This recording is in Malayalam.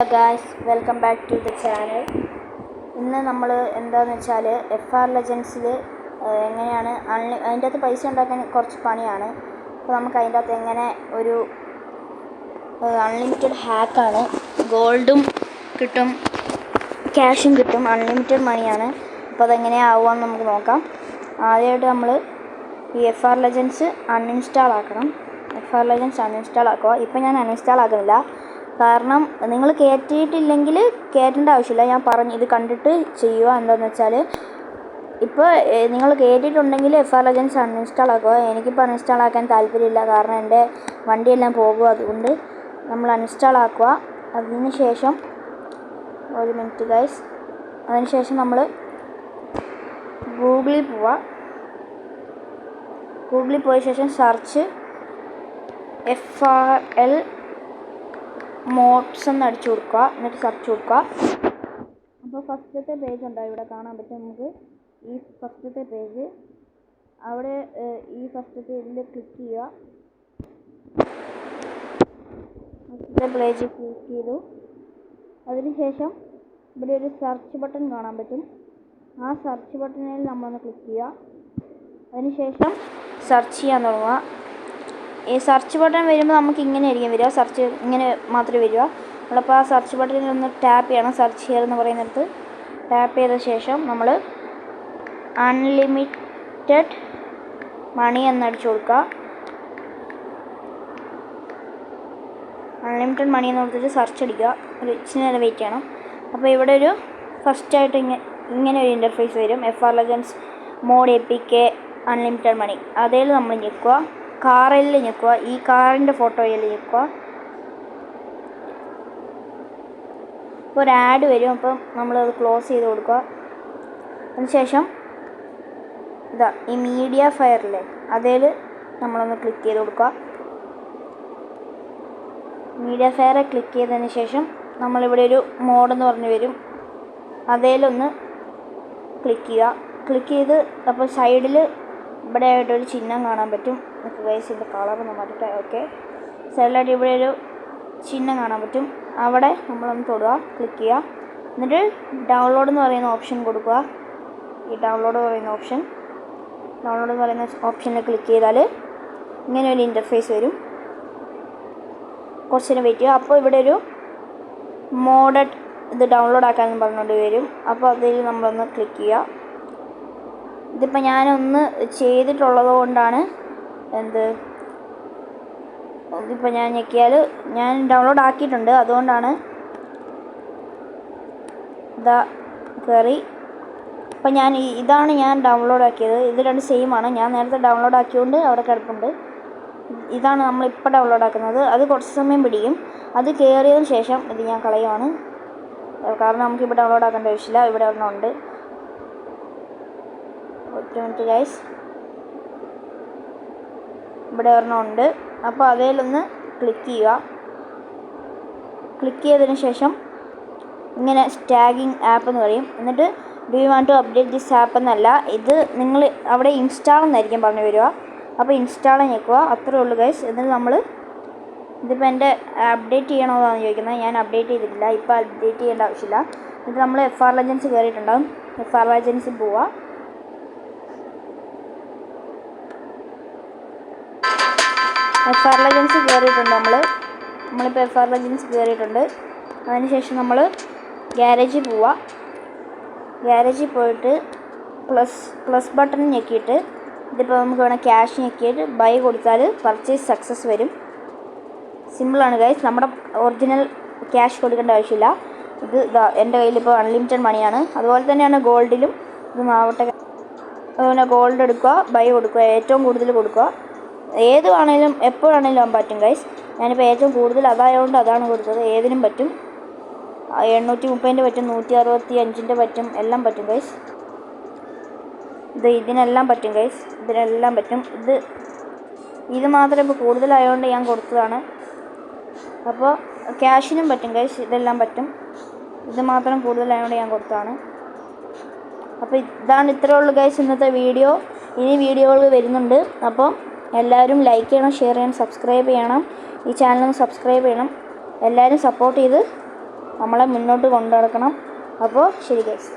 Hello guys, welcome back to the channel. ഇന്ന് നമ്മൾ എന്താണെന്ന് വെച്ചാൽ FR Legends എങ്ങനെയാണ് അതിൻ്റെ അകത്ത് പൈസ ഉണ്ടാക്കാൻ കുറച്ച് പണിയാണ്. അപ്പോൾ നമുക്ക് അതിൻ്റെ അകത്ത് എങ്ങനെ ഒരു അൺലിമിറ്റഡ് ഹാക്കാണ്, ഗോൾഡും കിട്ടും ക്യാഷും കിട്ടും, അൺലിമിറ്റഡ് മണിയാണ്. അപ്പോൾ അതെങ്ങനെയാവുമെന്ന് നമുക്ക് നോക്കാം. ആദ്യമായിട്ട് നമ്മൾ ഈ FR Legends അൺഇൻസ്റ്റാൾ ആക്കണം. FR Legends അൺഇൻസ്റ്റാൾ ആക്കുക. ഇപ്പോൾ ഞാൻ അൺഇൻസ്റ്റാൾ ആക്കുന്നില്ല, കാരണം നിങ്ങൾ കയറ്റിയിട്ടില്ലെങ്കിൽ കയറ്റേണ്ട ആവശ്യമില്ല. ഞാൻ പറഞ്ഞു ഇത് കണ്ടിട്ട് ചെയ്യുക. എന്താണെന്ന് വെച്ചാൽ ഇപ്പോൾ നിങ്ങൾ കയറ്റിയിട്ടുണ്ടെങ്കിൽ FR Legends അൺഇൻസ്റ്റാൾ ആക്കുക. എനിക്കിപ്പോൾ അൺഇൻസ്റ്റാൾ ആക്കാൻ താല്പര്യമില്ല, കാരണം എൻ്റെ വണ്ടിയെല്ലാം പോകും. അതുകൊണ്ട് നമ്മൾ അൺഇൻസ്റ്റാൾ ആക്കുക. അതിന് ശേഷം ഒരു മിനിറ്റ് ഗൈസ്, അതിന് ശേഷം നമ്മൾ ഗൂഗിളിൽ പോവുക. ഗൂഗിളിൽ പോയ ശേഷം സെർച്ച് FRL മോഡ്സ് എന്ന് അടിച്ചു കൊടുക്കുക. എന്നിട്ട് സെർച്ച് കൊടുക്കുക. അപ്പോൾ ഫസ്റ്റത്തെ പേജ് ഉണ്ടാവും, ഇവിടെ കാണാൻ പറ്റും നമുക്ക്. ഈ ഫസ്റ്റത്തെ പേജ്, അവിടെ ഈ ഫസ്റ്റത്തെ ഇതിൽ ക്ലിക്ക് ചെയ്യുക. ഫസ്റ്റത്തെ പേജ് ക്ലിക്ക് ചെയ്തു. അതിനുശേഷം ഇവിടെ ഒരു സെർച്ച് ബട്ടൺ കാണാൻ പറ്റും. ആ സെർച്ച് ബട്ടണിൽ നമ്മളൊന്ന് ക്ലിക്ക് ചെയ്യുക. അതിനുശേഷം സെർച്ച് ചെയ്യാൻ തുടങ്ങുക. ഈ സെർച്ച് ബട്ടൺ വരുമ്പോൾ നമുക്ക് ഇങ്ങനെ ആയിരിക്കും വരിക, സെർച്ച് ഇങ്ങനെ മാത്രമേ വരിക. നമ്മളപ്പോൾ ആ സെർച്ച് ബട്ടണിൽ ഒന്ന് ടാപ്പ് ചെയ്യണം. സെർച്ച് ചെയ്യുക എന്ന് പറയുന്നിടത്ത് ടാപ്പ് ചെയ്ത ശേഷം നമ്മൾ അൺലിമിറ്റഡ് മണി എന്നടിച്ചു കൊടുക്കുക. അൺലിമിറ്റഡ് മണി എന്ന് കൊടുത്തിട്ട് സെർച്ച് അടിക്കുക. ഒരു ഇച്ചിരി നേരം വെയിറ്റ് ചെയ്യണം. അപ്പോൾ ഇവിടെ ഒരു ഫസ്റ്റായിട്ട് ഇങ്ങനെ ഒരു ഇൻ്റർഫേസ് വരും. FR Legends mod APK unlimited money. അതിൽ നമ്മൾ ഞെക്കുക. കാറിൽ ഞെക്കുക. ഈ കാറിൻ്റെ ഫോട്ടോയിൽ ഞെക്കുക. ഇപ്പോൾ ഒരു ആഡ് വരും. അപ്പം നമ്മളത് ക്ലോസ് ചെയ്ത് കൊടുക്കുക. അതിനുശേഷം ഇതാ ഈ മീഡിയ ഫയറിലെ അതിൽ നമ്മളൊന്ന് ക്ലിക്ക് ചെയ്ത് കൊടുക്കുക. മീഡിയ ഫയറെ ക്ലിക്ക് ചെയ്തതിന് ശേഷം നമ്മളിവിടെ ഒരു മോഡെന്ന് പറഞ്ഞ് വരും. അതിലൊന്ന് ക്ലിക്ക് ചെയ്യുക. ക്ലിക്ക് ചെയ്ത് അപ്പോൾ സൈഡിൽ ഇവിടെ ആയിട്ടൊരു ചിഹ്നം കാണാൻ പറ്റും. നമുക്ക് ഗൈസിൻ്റെ കളറൊന്ന് മാറ്റിട്ട് ഓക്കെ. സൈഡിലായിട്ട് ഇവിടെ ഒരു ചിഹ്നം കാണാൻ പറ്റും. അവിടെ നമ്മളൊന്ന് തൊടുക, ക്ലിക്ക് ചെയ്യുക. എന്നിട്ട് ഡൗൺലോഡ് എന്ന് പറയുന്ന ഓപ്ഷൻ കൊടുക്കുക. ഈ ഡൗൺലോഡ് എന്ന് പറയുന്ന ഓപ്ഷനിൽ ക്ലിക്ക് ചെയ്താൽ ഇങ്ങനെ ഒരു ഇൻ്റർഫേസ് വരും. കുറച്ച് നേരം വെയിറ്റ് ചെയ്യുക. അപ്പോൾ ഇവിടെ ഒരു മോഡഡ് ഇത് ഡൗൺലോഡ് ആക്കാമെന്ന് പറഞ്ഞുകൊണ്ട് വരും. അപ്പോൾ അതിൽ നമ്മളൊന്ന് ക്ലിക്ക് ചെയ്യുക. ഇതിപ്പോൾ ഞാനൊന്ന് ചെയ്തിട്ടുള്ളത് കൊണ്ടാണ് ഇതിപ്പോൾ ഞാൻ ഞെക്കിയാൽ ഞാൻ ഡൗൺലോഡ് ആക്കിയിട്ടുണ്ട്, അതുകൊണ്ടാണ് ഇതാ കയറി. അപ്പം ഇതാണ് ഞാൻ ഡൗൺലോഡ് ആക്കിയത്. ഇത് രണ്ട് സെയിം ആണ്. ഞാൻ നേരത്തെ ഡൗൺലോഡ് ആക്കിയതുകൊണ്ട് അവിടെ കിടപ്പുണ്ട്. ഇതാണ് നമ്മളിപ്പോൾ ഡൗൺലോഡ് ആക്കുന്നത്. അത് കുറച്ച് സമയം പിടിക്കും. അത് കയറിയതിന് ശേഷം ഇത് ഞാൻ കളയുവാണ്, കാരണം നമുക്കിപ്പോൾ ഡൗൺലോഡ് ആക്കേണ്ട ആവശ്യമില്ല. ഇവിടെ ഒരെണ്ണമുണ്ട്. ഒറ്റ മിനിറ്റ് ഗൈസ്, ഇവിടെ ഒരെണ്ണമുണ്ട്. അപ്പോൾ അതിലൊന്ന് ക്ലിക്ക് ചെയ്യുക. ക്ലിക്ക് ചെയ്തതിന് ശേഷം ഇങ്ങനെ സ്റ്റാഗിങ് ആപ്പ് എന്ന് പറയും. എന്നിട്ട് do you want to update this app എന്നല്ല, ഇത് നിങ്ങൾ അവിടെ ഇൻസ്റ്റാൾ എന്നായിരിക്കും പറഞ്ഞു വരിക. അപ്പോൾ ഇൻസ്റ്റാൾ ഞെക്കുക. അത്രേ ഉള്ളൂ ഗൈസ്. എന്നിട്ട് നമ്മൾ ഇതിപ്പോൾ എൻ്റെ അപ്ഡേറ്റ് ചെയ്യണമെന്നാണ് ചോദിക്കുന്നത്. ഞാൻ അപ്ഡേറ്റ് ചെയ്തിട്ടില്ല, ഇപ്പോൾ അപ്ഡേറ്റ് ചെയ്യേണ്ട ആവശ്യമില്ല. എന്നിട്ട് നമ്മൾ FR Legends കയറിയിട്ടുണ്ടാകും. FR Legends പോവുക. FR Legends കയറിയിട്ടുണ്ട്. നമ്മളിപ്പോൾ FR Legends കയറിയിട്ടുണ്ട്. അതിനുശേഷം നമ്മൾ ഗ്യാരേജിൽ പോവുക. ഗ്യാരേജിൽ പോയിട്ട് പ്ലസ് ബട്ടൺ ഞെക്കിയിട്ട് ഇതിപ്പോൾ നമുക്ക് വേണം ക്യാഷ് ഞെക്കിയിട്ട് ബൈ കൊടുത്താൽ പർച്ചേസ് സക്സസ് വരും. സിമ്പിളാണ് ഗൈസ്. നമ്മുടെ ഒറിജിനൽ ക്യാഷ് കൊടുക്കേണ്ട ആവശ്യമില്ല. ഇത് എൻ്റെ കയ്യിലിപ്പോൾ അൺലിമിറ്റഡ് മണിയാണ്. അതുപോലെ തന്നെയാണ് ഗോൾഡിലും. ഇത് ആവട്ടെ. അതുപോലെ ഗോൾഡ് എടുക്കുക, ബൈ കൊടുക്കുക, ഏറ്റവും കൂടുതൽ കൊടുക്കുക. ഏത് വേണേലും എപ്പോഴാണേലും ആകാൻ പറ്റും ഗൈസ്. ഞാനിപ്പോൾ ഏറ്റവും കൂടുതൽ അതായതുകൊണ്ട് അതാണ് കൊടുത്തത്. ഏതിനും പറ്റും. 830 പറ്റും, 165 പറ്റും, എല്ലാം പറ്റും ഗൈസ്. ഇതിനെല്ലാം പറ്റും ഗൈസ്. ഇതിനെല്ലാം പറ്റും. ഇത് മാത്രമേ ഇപ്പോൾ കൂടുതലായതുകൊണ്ട് ഞാൻ കൊടുത്തതാണ്. അപ്പോൾ ക്യാഷിനും പറ്റും ഗൈസ്. ഇതെല്ലാം പറ്റും. ഇത് മാത്രം കൂടുതലായതുകൊണ്ട് ഞാൻ കൊടുത്തതാണ്. അപ്പോൾ ഇത്രേ ഉള്ളൂ ഗൈസ് ഇന്നത്തെ വീഡിയോ. ഇനി വീഡിയോകൾ വരുന്നുണ്ട്. അപ്പോൾ എല്ലാവരും ലൈക്ക് ചെയ്യണം, ഷെയർ ചെയ്യണം, സബ്സ്ക്രൈബ് ചെയ്യണം. ഈ ചാനൽ സബ്സ്ക്രൈബ് ചെയ്യണം. എല്ലാവരും സപ്പോർട്ട് ചെയ്ത് നമ്മളെ മുന്നോട്ട് കൊണ്ടു നടക്കണം. അപ്പോൾ ശരി ഗൈസ്.